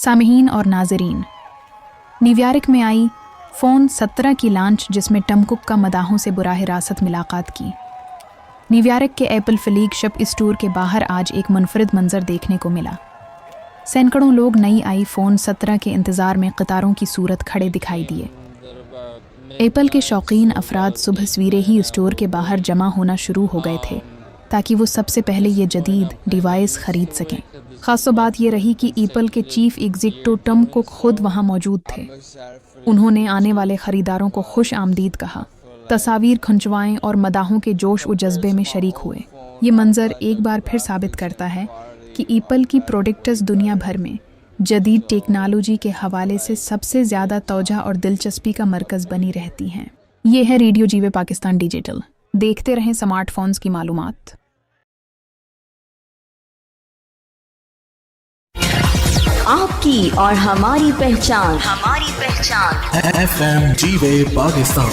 सामीहीन और नाजरीन, न्यूयॉर्क में आई फ़ोन 17 की लॉन्च जिसमें टम कुक का मदाहों से बुराह रासत मुलाकात की। न्यूयॉर्क के एप्पल फ्लैगशिप स्टोर के बाहर आज एक मुनफरिद मंजर देखने को मिला। सैकड़ों लोग नई आई फ़ोन 17 के इंतज़ार में कतारों की सूरत खड़े दिखाई दिए। एप्पल के शौकीन अफराद सुबह सवेरे ही स्टोर के बाहर जमा होना शुरू हो गए थे ताकि वो सबसे पहले ये जदीद डिवाइस ख़रीद सकें। ख़ास बात ये रही कि एप्पल के चीफ एग्जीक्यूटिव टम कुक खुद वहाँ मौजूद थे। उन्होंने आने वाले ख़रीदारों को खुश आमदीद कहा, तस्वीर खिंचवाएं और मदाहों के जोश व जज्बे में शरीक हुए। ये मंज़र एक बार फिर साबित करता है कि एप्पल की प्रोडक्ट्स दुनिया भर में जदीद टेक्नोलॉजी के हवाले से सबसे ज़्यादा तवज्जो और दिलचस्पी का मरकज़ बनी रहती हैं। ये है रेडियो जीवे पाकिस्तान डिजिटल। देखते रहें स्मार्टफोन्स की मालूमात। आपकी और हमारी पहचान FM जीवे पाकिस्तान।